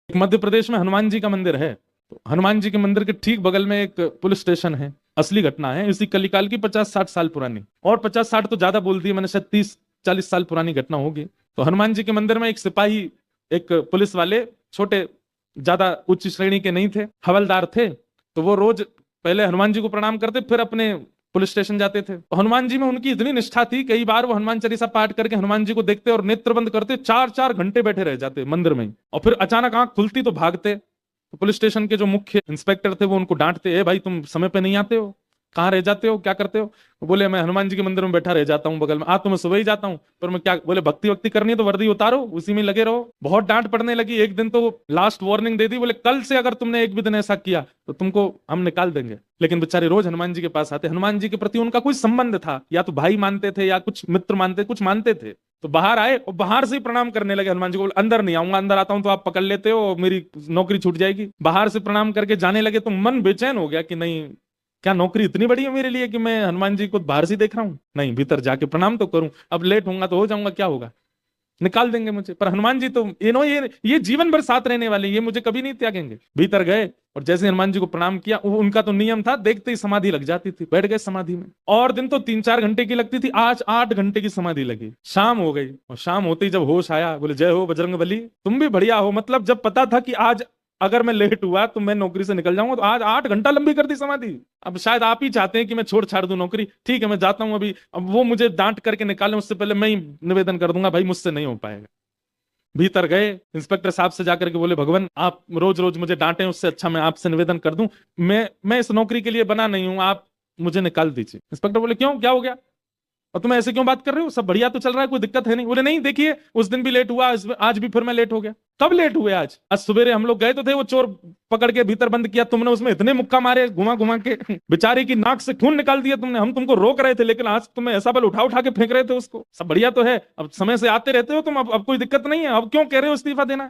मध्य प्रदेश में हनुमान जी का मंदिर है, तो हनुमान जी के मंदिर के ठीक बगल में एक पुलिस स्टेशन है। असली घटना है, इसी कलिकाल की 50-60 साल पुरानी, और 50-60 तो ज्यादा बोल दिए मैंने, शायद 30-40 साल पुरानी घटना होगी। तो हनुमान जी के मंदिर में एक सिपाही, एक पुलिस वाले, छोटे, ज्यादा उच्च श्रेणी के नहीं थे, हवलदार थे। तो वो रोज पहले हनुमान जी को प्रणाम करते, फिर अपने पुलिस स्टेशन जाते थे। तो हनुमान जी में उनकी इतनी निष्ठा थी, कई बार वो हनुमान चालीसा पाठ करके हनुमान जी को देखते और नेत्र बंद करते, 4-4 घंटे बैठे रह जाते मंदिर में ही, और फिर अचानक आंख खुलती तो भागते। तो पुलिस स्टेशन के जो मुख्य इंस्पेक्टर थे वो उनको डांटते, ए भाई तुम समय पे नहीं आते हो, कहाँ रह जाते हो, क्या करते हो? वो बोले मैं हनुमान जी के मंदिर में बैठा रह जाता हूँ बगल में, आज तो मैं सुबह ही जाता हूँ, पर मैं क्या, बोले भक्ति वक्ति करनी है तो वर्दी उतारो, उसी में लगे रहो। बहुत डांट पड़ने लगी। एक दिन तो लास्ट वार्निंग दे दी, बोले कल से अगर तुमने एक भी दिन ऐसा किया तो तुमको हम निकाल देंगे। लेकिन बेचारे रोज हनुमान जी के पास आते, हनुमान जी के प्रति उनका कोई संबंध था, या तो भाई मानते थे या कुछ मित्र मानते, कुछ मानते थे। तो बाहर आए और बाहर से ही प्रणाम करने लगे हनुमान जी को। अंदर नहीं आऊंगा, अंदर आता हूं तो आप पकड़ लेते हो, मेरी नौकरी छूट जाएगी। बाहर से प्रणाम करके जाने लगे तो मन बेचैन हो गया कि नहीं, क्या नौकरी इतनी बड़ी है मेरे लिए कि मैं हनुमान जी को बाहर से देख रहा हूं? नहीं, भीतर जाके प्रणाम तो करूं। अब लेट होऊंगा तो हो जाऊंगा, क्या होगा, निकाल देंगे मुझे। पर हनुमान जी तो ये जीवन भर साथ रहने वाले, ये मुझे कभी नहीं त्यागेंगे। भीतर गए और जैसे हनुमान जी को प्रणाम किया, उनका तो नियम था, देखते ही समाधि लग जाती थी, बैठ गए समाधि में। और दिन तो 3-4 घंटे की लगती थी, आज 8 घंटे की समाधि लगी। शाम हो गई और शाम होते ही जब होश आया, बोले जय हो बजरंगबली, तुम भी बढ़िया हो। मतलब जब पता था कि आज अगर मैं लेट हुआ तो मैं नौकरी से निकल जाऊंगा, तो आज 8 घंटा लंबी कर दी समाधि। अब शायद आप ही चाहते हैं कि मैं छोड़ छाड़ दूं नौकरी, ठीक है मैं जाता हूं अभी। अब वो मुझे डांट करके निकालें उससे पहले मैं ही निवेदन कर दूंगा, भाई मुझसे नहीं हो पाएगा। भीतर गए, इंस्पेक्टर साहब से जाकर के बोले भगवान आप रोज रोज मुझे डांटें, उससे अच्छा मैं आपसे निवेदन कर दूं, मैं इस नौकरी के लिए बना नहीं हूं, आप मुझे निकाल दीजिए। इंस्पेक्टर बोले क्यों, क्या हो गया, और तुम ऐसे क्यों बात कर रहे हो, सब बढ़िया तो चल रहा है, कोई दिक्कत है नहीं? बोले नहीं देखिए, उस दिन भी लेट हुआ, आज भी फिर मैं लेट हो गया। कब लेट हुए? आज सवेरे हम लोग गए तो थे, वो चोर पकड़ के भीतर बंद किया तुमने, उसमें इतने मुक्का मारे घुमा घुमा के, बेचारे की नाक से खून निकाल दिया तुमने। हम तुमको रोक रहे थे, लेकिन आज तुम्हें ऐसा बल उठा उठा के फेंक रहे थे उसको। सब बढ़िया तो है, अब समय से आते रहते हो तुम, अब कोई दिक्कत नहीं है, अब क्यों कह रहे हो इस्तीफा देना?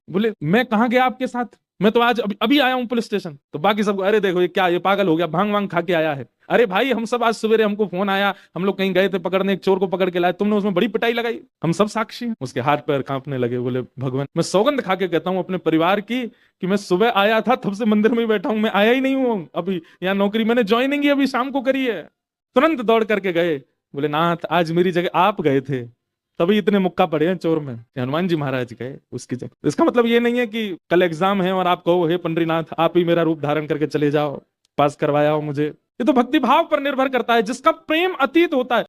बोले मैं कहाँ गया आपके साथ, मैं तो आज अभी आया हूँ पुलिस स्टेशन। तो बाकी सबको, अरे देखो ये क्या, ये पागल हो गया, भांग वांग खा के आया है। अरे भाई हम सब आज सवेरे, हमको फोन आया, हम लोग कहीं गए थे पकड़ने, एक चोर को पकड़ के लाए, तुमने उसमें बड़ी पिटाई लगाई, हम सब साक्षी हैं। उसके हाथ पैर कांपने लगे। बोले भगवान, मैं सौगंध खा के कहता हूँ अपने परिवार की कि मैं सुबह आया था, तब से मंदिर में ही बैठा हूं, मैं आया ही नहीं हूँ अभी यहाँ नौकरी, मैंने ज्वाइनिंग ही अभी शाम को करी है। तुरंत दौड़ करके गए, बोले नाथ आज मेरी जगह आप गए थे, तभी इतने मुक्का पड़े हैं चोर में, हनुमान जी महाराज गए उसकी जगह। इसका मतलब ये नहीं है कि कल एग्जाम है और आप कहो हे पंडरीनाथ आप ही मेरा रूप धारण करके चले जाओ, पास करवाया हो मुझे। ये तो भक्ति भाव पर निर्भर करता है, जिसका प्रेम अतीत होता है।